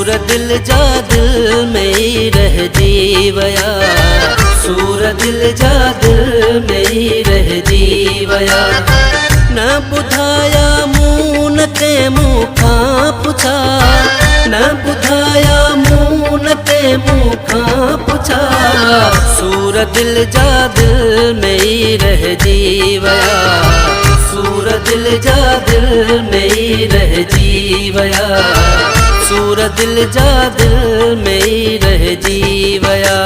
दिल जा दिल में ही रह जीवया, सूर दिल जा दिल में ही रह जीवया। न बुधाया मून ते मुखा पुछा, न बुधाया मून ते मुखा पुछा। सूर दिल जा दिल में ही रह जीवया, सूर दिल जा दिल में ही रह जीवया, सूर दिल जा दिल में ही रह जीवया।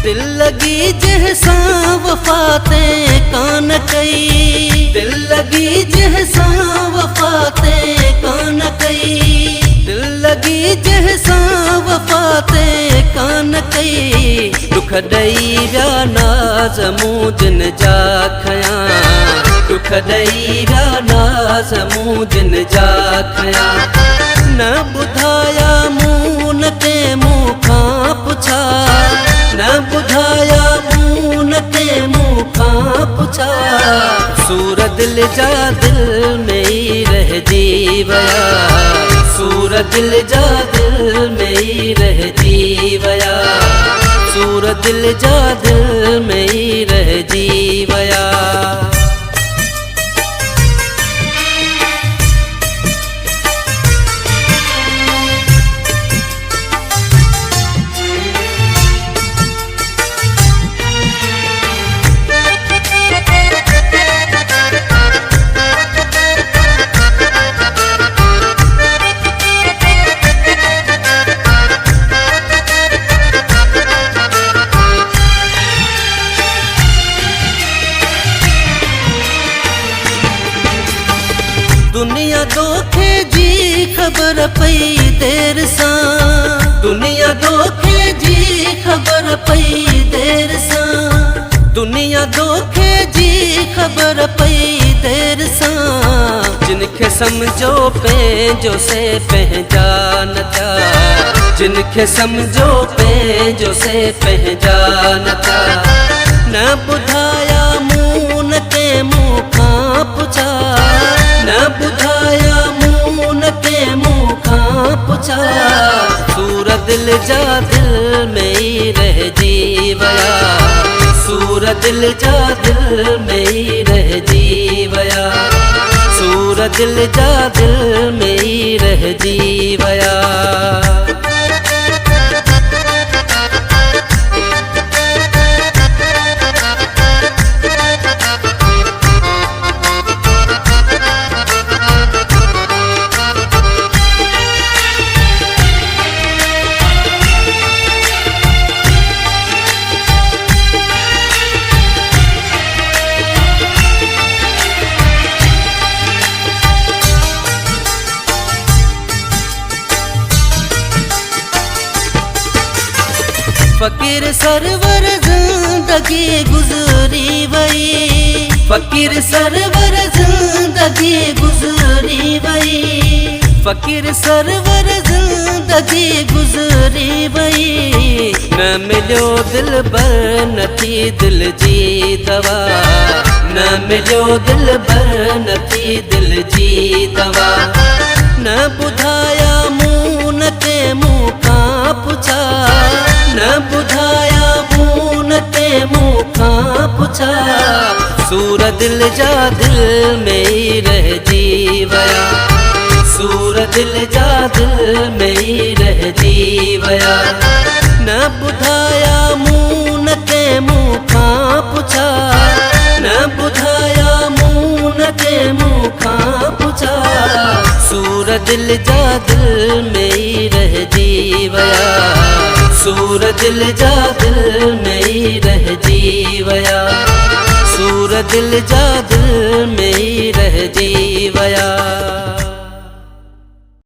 दिल लगी जैसा वफाते कान कई, दिल लगी जैसा वफाते कान कई, दिल लगी जैसा वफाते कान कई। दुख दई व्या नाज़ मूं जिन जा खया, दुख दई व्या नाज़ मूं जिन जा खया। न बुधाया मून ते मुखा पुछा, न बुधाया मून ते मुखा पुछा। सूर दिल जा दिल में ही रह जीवया, सूर दिल जा दिल में ही रह जीवया, सूर दिल जा दिल में ही रह जीवया। दुनिया धोखे जी खबर पई देर सां, दुनिया धोखे जी खबर पई देर सां, दुनिया धोखे जी खबर पई देर सां। जिनखे समझो पंहिंजो से पहचान था, जिनखे समझो पंहिंजो से पहचान था। न बुधाया मून ते मुखा पुछा, न बुधाया मून ते मुखा पुछा। सूर दिल जा दिल में ही रह जीवया, सूर दिल जा दिल में ही रह जीवया, सूर दिल जा दिल में ही रह जीवया। फकीर सरवर जिंदगी गुजरी वई, फकीर सरवर जिंदगी गुजरी वई, फकीर सरवर जिंदगी गुजरी वई। न मिलियो दिल बर न थी दिल जी दवा, न मिलियो दिल बर न थी दिल जी दवा। न बुधाया मून ते मुखा पुछा, न बुधाया मून ते मुखा पुछा। सूर दिल जा दिल में ही रह जीवया, सूर दिल जा दिल में ही रह जीवया। न बुधाया मून ते मुखा पुछा, न बुधाया मून ते मुखा पुछा। सूर दिल जा दिल में ही रह जीवया, सूर दिल जा दिल में ही रह जीवया, सूर दिल जा